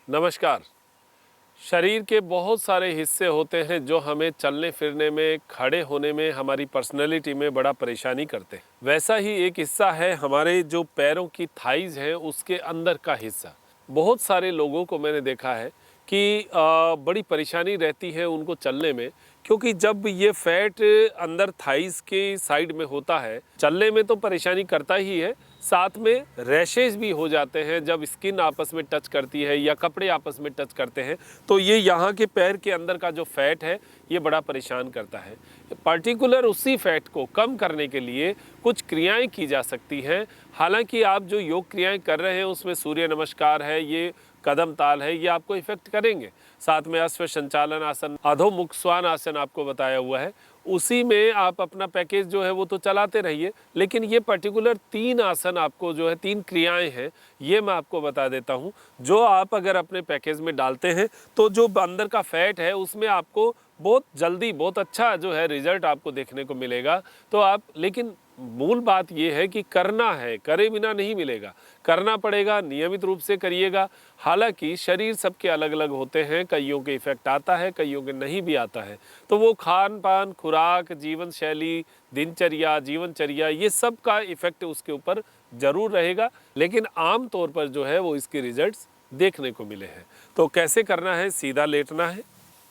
नमस्कार। शरीर के बहुत सारे हिस्से होते हैं जो हमें चलने फिरने में, खड़े होने में, हमारी पर्सनैलिटी में बड़ा परेशानी करते हैं। वैसा ही एक हिस्सा है हमारे जो पैरों की थाइज़ है उसके अंदर का हिस्सा। बहुत सारे लोगों को मैंने देखा है कि बड़ी परेशानी रहती है उनको चलने में, क्योंकि जब ये फैट अंदर थाइज़ के साइड में होता है, चलने में तो परेशानी करता ही है, साथ में रैशेज़ भी हो जाते हैं जब स्किन आपस में टच करती है या कपड़े आपस में टच करते हैं, तो ये यहाँ के पैर के अंदर का जो फैट है ये बड़ा परेशान करता है। पर्टिकुलर उसी फैट को कम करने के लिए कुछ क्रियाएं की जा सकती हैं। हालांकि आप जो योग क्रियाएं कर रहे हैं उसमें सूर्य नमस्कार है, ये कदम ताल है, ये आपको इफेक्ट करेंगे। साथ में अश्व संचालन आसन, अधोमुख स्वान आसन आपको बताया हुआ है, उसी में आप अपना पैकेज जो है वो तो चलाते रहिए। लेकिन ये पर्टिकुलर 3 आसन आपको जो है, 3 क्रियाएं हैं, ये मैं आपको बता देता हूँ, जो आप अगर अपने पैकेज में डालते हैं तो जो अंदर का फैट है उसमें आपको बहुत जल्दी बहुत अच्छा जो है रिजल्ट आपको देखने को मिलेगा। तो आप, लेकिन मूल बात ये है कि करना है, करे बिना नहीं मिलेगा, करना पड़ेगा, नियमित रूप से करिएगा। हालांकि शरीर सबके अलग अलग होते हैं, कईयों के इफेक्ट आता है, कईयों के नहीं भी आता है, तो वो खान पान, खुराक, जीवन शैली, दिनचर्या, जीवनचर्या, ये सब का इफेक्ट उसके ऊपर जरूर रहेगा। लेकिन आम तौर पर जो है वो इसके रिजल्ट्स देखने को मिले हैं। तो कैसे करना है? सीधा लेटना है,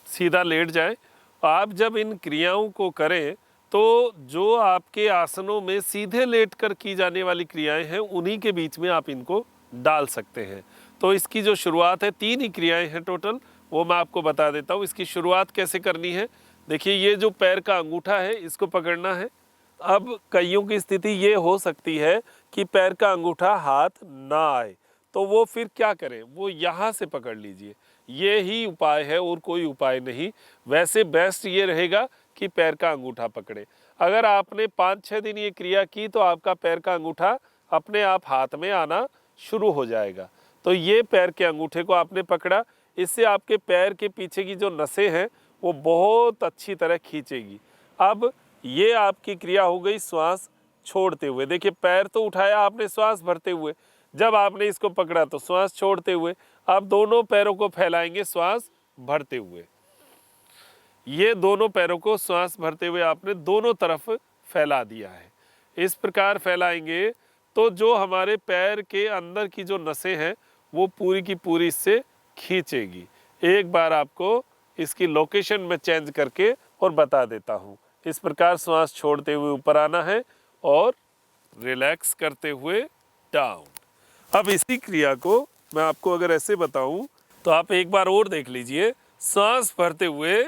सीधा लेट जाएं। आप जब इन क्रियाओं को करें तो जो आपके आसनों में सीधे लेटकर की जाने वाली क्रियाएं हैं उन्हीं के बीच में आप इनको डाल सकते हैं। तो इसकी जो शुरुआत है, 3 ही क्रियाएं हैं टोटल, वो मैं आपको बता देता हूँ। इसकी शुरुआत कैसे करनी है? देखिए, ये जो पैर का अंगूठा है इसको पकड़ना है। अब कईयों की स्थिति ये हो सकती है कि पैर का अंगूठा हाथ ना आए, तो वो फिर क्या करें? वो यहाँ से पकड़ लीजिए, ये ही उपाय है और कोई उपाय नहीं। वैसे बेस्ट ये रहेगा कि पैर का अंगूठा पकड़े। अगर आपने 5-6 दिन ये क्रिया की तो आपका पैर का अंगूठा अपने आप हाथ में आना शुरू हो जाएगा। तो ये पैर के अंगूठे को आपने पकड़ा, इससे आपके पैर के पीछे की जो नसें हैं वो बहुत अच्छी तरह खींचेगी। अब ये आपकी क्रिया हो गई श्वास छोड़ते हुए। देखिए, पैर तो उठाया आपने श्वास भरते हुए, जब आपने इसको पकड़ा तो श्वास छोड़ते हुए। अब दोनों पैरों को फैलाएंगे श्वास भरते हुए। ये दोनों पैरों को श्वास भरते हुए आपने दोनों तरफ फैला दिया है। इस प्रकार फैलाएंगे तो जो हमारे पैर के अंदर की जो नसें हैं वो पूरी की पूरी इससे खींचेगी। एक बार आपको इसकी लोकेशन में चेंज करके और बता देता हूँ। इस प्रकार श्वास छोड़ते हुए ऊपर आना है और रिलैक्स करते हुए डाउन। अब इसी क्रिया को मैं आपको अगर ऐसे बताऊं तो आप एक बार और देख लीजिए। सांस भरते हुए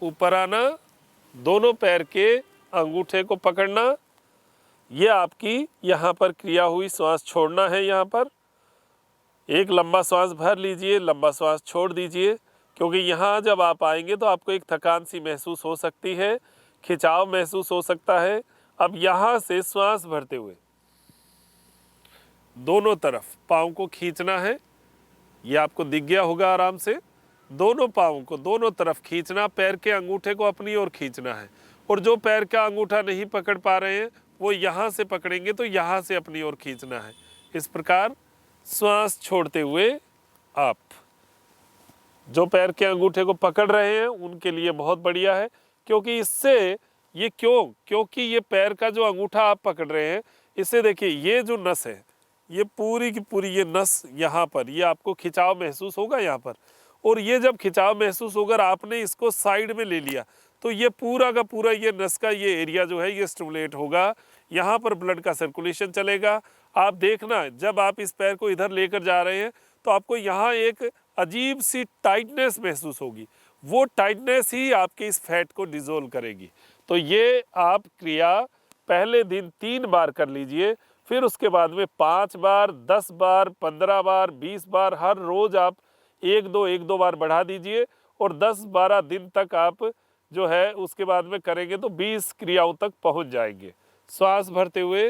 ऊपर आना, दोनों पैर के अंगूठे को पकड़ना, ये आपकी यहाँ पर क्रिया हुई। श्वास छोड़ना है, यहाँ पर एक लंबा श्वास भर लीजिए, लंबा श्वास छोड़ दीजिए, क्योंकि यहाँ जब आप आएंगे तो आपको एक थकान सी महसूस हो सकती है, खिंचाव महसूस हो सकता है। अब यहाँ से श्वास भरते हुए दोनों तरफ पाँव को खींचना है। ये आपको दिख गया होगा आराम से। दोनों पाँव को दोनों तरफ खींचना, पैर के अंगूठे को अपनी ओर खींचना है। और जो पैर का अंगूठा नहीं पकड़ पा रहे हैं वो यहाँ से पकड़ेंगे तो यहाँ से अपनी ओर खींचना है। इस प्रकार श्वास छोड़ते हुए आप, जो पैर के अंगूठे को पकड़ रहे हैं उनके लिए बहुत बढ़िया है, क्योंकि इससे ये क्योंकि ये पैर का जो अंगूठा आप पकड़ रहे हैं, इससे देखिए ये जो नस है, ये पूरी की पूरी ये नस यहाँ पर, ये आपको खिंचाव महसूस होगा यहाँ पर। और ये जब खिंचाव महसूस होगा, आपने इसको साइड में ले लिया तो ये पूरा का पूरा ये नस का ये एरिया जो है ये स्टिमुलेट होगा, यहाँ पर ब्लड का सर्कुलेशन चलेगा। आप देखना, जब आप इस पैर को इधर लेकर जा रहे हैं तो आपको यहाँ एक अजीब सी टाइटनेस महसूस होगी। वो टाइटनेस ही आपके इस फैट को डिसॉल्व करेगी। तो ये आप क्रिया पहले दिन 3 बार कर लीजिए, फिर उसके बाद में 5 बार, 10 बार, 15 बार, 20 बार, हर रोज आप 1-2 बार बढ़ा दीजिए। और 10-12 दिन तक आप जो है उसके बाद में करेंगे तो 20 क्रियाओं तक पहुंच जाएंगे। श्वास भरते हुए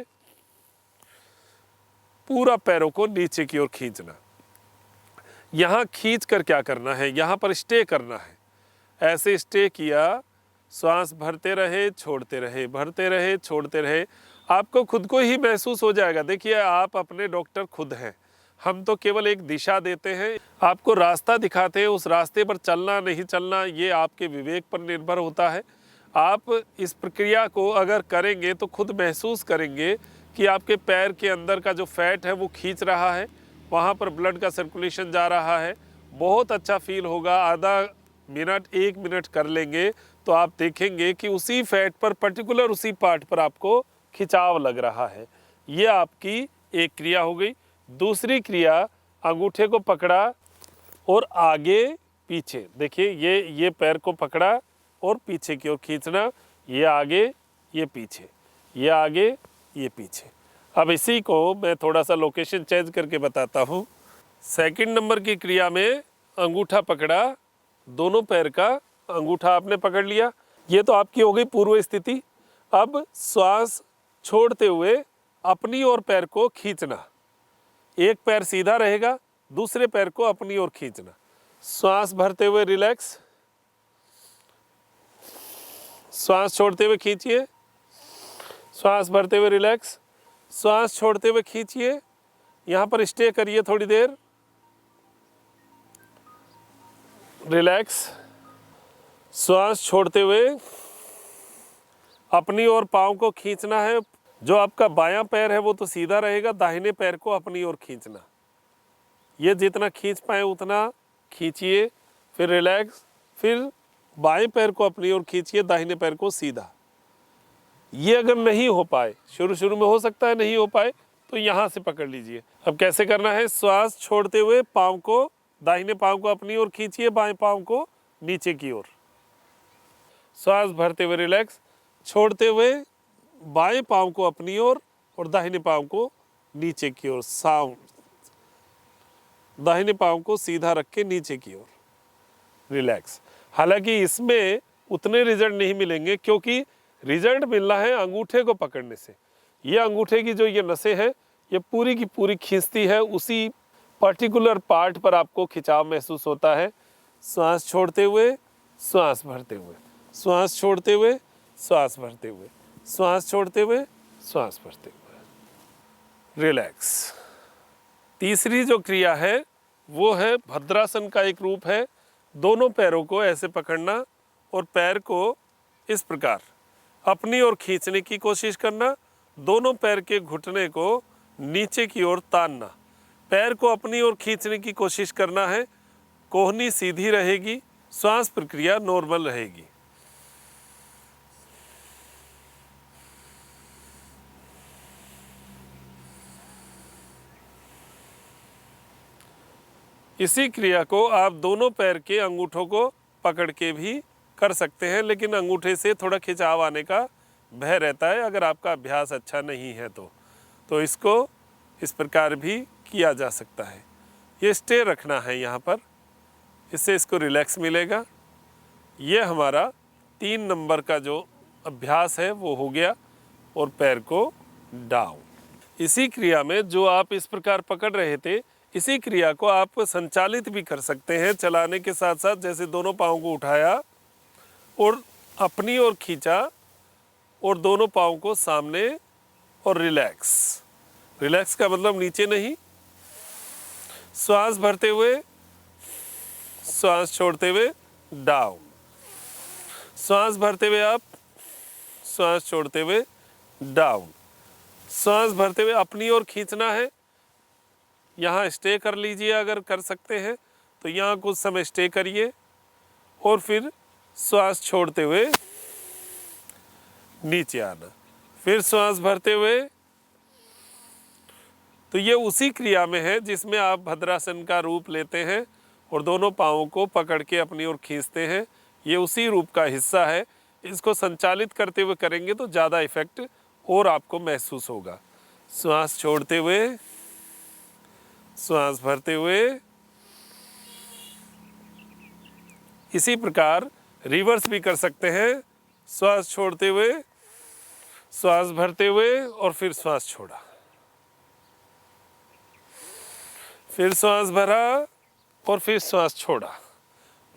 पूरा पैरों को नीचे की ओर खींचना। यहाँ खींच कर क्या करना है, यहाँ पर स्टे करना है। ऐसे स्टे किया, श्वास भरते रहे, छोड़ते रहे, भरते रहे, छोड़ते रहे। आपको खुद को ही महसूस हो जाएगा। देखिए, आप अपने डॉक्टर खुद हैं, हम तो केवल एक दिशा देते हैं, आपको रास्ता दिखाते हैं। उस रास्ते पर चलना नहीं चलना ये आपके विवेक पर निर्भर होता है। आप इस प्रक्रिया को अगर करेंगे तो खुद महसूस करेंगे कि आपके पैर के अंदर का जो फैट है वो खींच रहा है, वहाँ पर ब्लड का सर्कुलेशन जा रहा है। बहुत अच्छा फील होगा। आधा मिनट 1 मिनट कर लेंगे तो आप देखेंगे कि उसी फैट पर, पर्टिकुलर उसी पार्ट पर आपको खिंचाव लग रहा है। ये आपकी एक क्रिया हो गई। दूसरी क्रिया, अंगूठे को पकड़ा और आगे पीछे, देखिए ये पैर को पकड़ा और पीछे की ओर खींचना, ये आगे ये पीछे, ये आगे ये पीछे। अब इसी को मैं थोड़ा सा लोकेशन चेंज करके बताता हूँ। सेकंड नंबर की क्रिया में अंगूठा पकड़ा, दोनों पैर का अंगूठा आपने पकड़ लिया, ये तो आपकी हो गई पूर्व स्थिति। अब श्वास छोड़ते हुए अपनी ओर पैर को खींचना, एक पैर सीधा रहेगा, दूसरे पैर को अपनी ओर खींचना। श्वास भरते हुए रिलैक्स, श्वास छोड़ते हुए खींचिए, श्वास भरते हुए रिलैक्स, श्वास छोड़ते हुए खींचिए। यहाँ पर स्टे करिए थोड़ी देर, रिलैक्स, श्वास छोड़ते हुए अपनी ओर पाँव को खींचना है। जो आपका बायां पैर है वो तो सीधा रहेगा, दाहिने पैर को अपनी ओर खींचना। ये जितना खींच पाए उतना खींचिए, फिर रिलैक्स, फिर बाएं पैर को अपनी ओर खींचिए, दाहिने पैर को सीधा। ये अगर नहीं हो पाए, शुरू में हो सकता है नहीं हो पाए, तो यहाँ से पकड़ लीजिए। अब कैसे करना है, श्वास छोड़ते हुए पाँव को, दाहिने पाँव को अपनी ओर खींचिए, बाएं पाँव को नीचे की ओर। श्वास भरते हुए रिलैक्स, छोड़ते हुए बाएं पाँव को अपनी ओर और दाहिने पाँव को नीचे की ओर, दाहिने पाँव को सीधा रख के नीचे की ओर, रिलैक्स। हालांकि इसमें उतने रिजल्ट नहीं मिलेंगे, क्योंकि रिजल्ट मिलना है अंगूठे को पकड़ने से। ये अंगूठे की जो ये नसें हैं ये पूरी की पूरी खींचती है, उसी पर्टिकुलर पार्ट पर आपको खिंचाव महसूस होता है। श्वास छोड़ते हुए, श्वास भरते हुए, श्वास छोड़ते हुए, श्वास भरते हुए, श्वास छोड़ते हुए, श्वास भरते हुए, रिलैक्स। तीसरी जो क्रिया है वो है भद्रासन का एक रूप है। दोनों पैरों को ऐसे पकड़ना और पैर को इस प्रकार अपनी ओर खींचने की कोशिश करना, दोनों पैर के घुटने को नीचे की ओर तानना, पैर को अपनी ओर खींचने की कोशिश करना है। कोहनी सीधी रहेगी, श्वास प्रक्रिया नॉर्मल रहेगी। इसी क्रिया को आप दोनों पैर के अंगूठों को पकड़ के भी कर सकते हैं, लेकिन अंगूठे से थोड़ा खिंचाव आने का भय रहता है अगर आपका अभ्यास अच्छा नहीं है तो इसको इस प्रकार भी किया जा सकता है। ये स्टे रखना है यहाँ पर, इससे इसको रिलैक्स मिलेगा। ये हमारा 3 नंबर का जो अभ्यास है वो हो गया, और पैर को डाउन। इसी क्रिया में जो आप इस प्रकार पकड़ रहे थे, इसी क्रिया को आप संचालित भी कर सकते हैं चलाने के साथ साथ। जैसे दोनों पाँव को उठाया और अपनी ओर खींचा और दोनों पाँव को सामने और रिलैक्स। रिलैक्स का मतलब नीचे नहीं। श्वास भरते हुए, श्वास छोड़ते हुए डाउन, श्वास भरते हुए अप, श्वास छोड़ते हुए डाउन, श्वास भरते हुए अपनी ओर खींचना है। यहाँ स्टे कर लीजिए, अगर कर सकते हैं तो यहाँ कुछ समय स्टे करिए और फिर श्वास छोड़ते हुए नीचे आना, फिर श्वास भरते हुए। तो ये उसी क्रिया में है जिसमें आप भद्रासन का रूप लेते हैं और दोनों पाँवों को पकड़ के अपनी ओर खींचते हैं। ये उसी रूप का हिस्सा है। इसको संचालित करते हुए करेंगे तो ज़्यादा इफेक्ट और आपको महसूस होगा। श्वास छोड़ते हुए, श्वास भरते हुए। इसी प्रकार रिवर्स भी कर सकते हैं। श्वास छोड़ते हुए, श्वास भरते हुए और फिर श्वास छोड़ा, फिर श्वास भरा और फिर श्वास छोड़ा।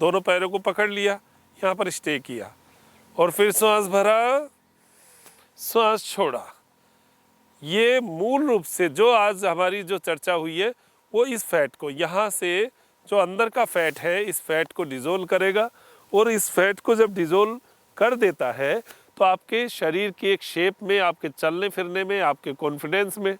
दोनों पैरों को पकड़ लिया, यहाँ पर स्टे किया और फिर श्वास भरा, श्वास छोड़ा। ये मूल रूप से जो आज हमारी जो चर्चा हुई है वो इस फैट को यहाँ से जो अंदर का फैट है इस फैट को डिज़ोल्व करेगा, और इस फैट को जब डिज़ोल्व कर देता है तो आपके शरीर की एक शेप में, आपके चलने फिरने में, आपके कॉन्फिडेंस में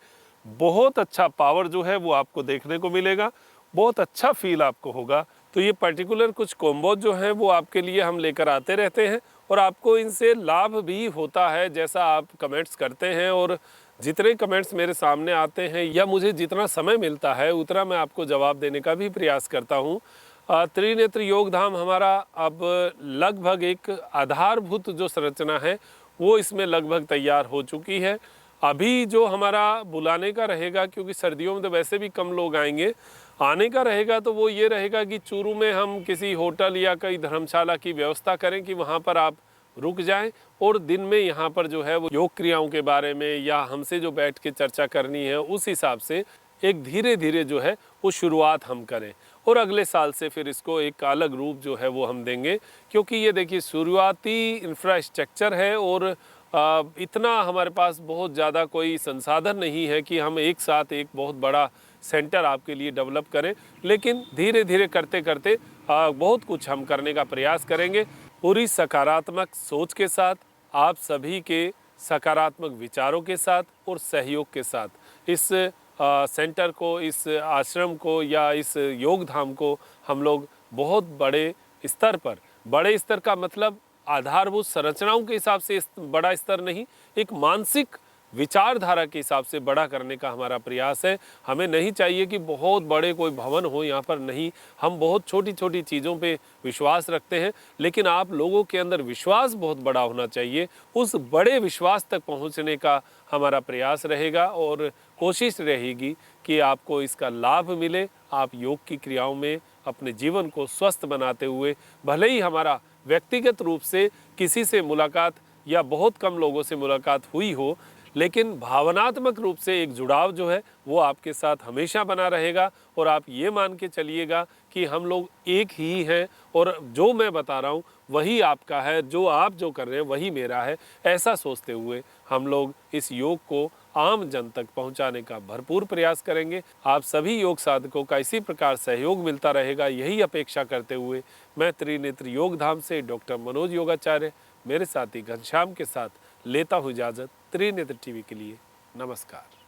बहुत अच्छा पावर जो है वो आपको देखने को मिलेगा, बहुत अच्छा फील आपको होगा। तो ये पर्टिकुलर कुछ कॉम्बो जो हैं वो आपके लिए हम लेकर आते रहते हैं और आपको इनसे लाभ भी होता है, जैसा आप कमेंट्स करते हैं। और जितने कमेंट्स मेरे सामने आते हैं या मुझे जितना समय मिलता है उतना मैं आपको जवाब देने का भी प्रयास करता हूँ। त्रिनेत्र योग धाम हमारा अब लगभग एक आधारभूत जो संरचना है वो इसमें लगभग तैयार हो चुकी है। अभी जो हमारा बुलाने का रहेगा, क्योंकि सर्दियों में तो वैसे भी कम लोग आएंगे, आने का रहेगा तो वो ये रहेगा कि चूरू में हम किसी होटल या कई धर्मशाला की व्यवस्था करें कि वहाँ पर आप रुक जाएं और दिन में यहाँ पर जो है वो योग क्रियाओं के बारे में या हमसे जो बैठ के चर्चा करनी है उस हिसाब से एक धीरे धीरे जो है वो शुरुआत हम करें, और अगले साल से फिर इसको एक अलग रूप जो है वो हम देंगे। क्योंकि ये देखिए शुरुआती इंफ्रास्ट्रक्चर है और इतना हमारे पास बहुत ज़्यादा कोई संसाधन नहीं है कि हम एक साथ एक बहुत बड़ा सेंटर आपके लिए डेवलप करें, लेकिन धीरे धीरे करते करते बहुत कुछ हम करने का प्रयास करेंगे। पूरी सकारात्मक सोच के साथ, आप सभी के सकारात्मक विचारों के साथ और सहयोग के साथ इस सेंटर को, इस आश्रम को या इस योग धाम को हम लोग बहुत बड़े स्तर का मतलब आधारभूत संरचनाओं के हिसाब से बड़ा स्तर नहीं, एक मानसिक विचारधारा के हिसाब से बड़ा करने का हमारा प्रयास है। हमें नहीं चाहिए कि बहुत बड़े कोई भवन हो यहाँ पर, नहीं, हम बहुत छोटी छोटी चीज़ों पे विश्वास रखते हैं, लेकिन आप लोगों के अंदर विश्वास बहुत बड़ा होना चाहिए। उस बड़े विश्वास तक पहुँचने का हमारा प्रयास रहेगा और कोशिश रहेगी कि आपको इसका लाभ मिले। आप योग की क्रियाओं में अपने जीवन को स्वस्थ बनाते हुए, भले ही हमारा व्यक्तिगत रूप से किसी से मुलाकात या बहुत कम लोगों से मुलाकात हुई हो, लेकिन भावनात्मक रूप से एक जुड़ाव जो है वो आपके साथ हमेशा बना रहेगा। और आप ये मान के चलिएगा कि हम लोग एक ही हैं और जो मैं बता रहा हूँ वही आपका है, जो आप जो कर रहे हैं वही मेरा है। ऐसा सोचते हुए हम लोग इस योग को आम जन तक पहुंचाने का भरपूर प्रयास करेंगे। आप सभी योग साधकों का इसी प्रकार सहयोग मिलता रहेगा, यही अपेक्षा करते हुए मैं त्रिनेत्र योग धाम से डॉक्टर मनोज योगाचार्य मेरे साथी घनश्याम के साथ लेता हूँ इजाज़त। त्रिनेत्र टीवी के लिए नमस्कार।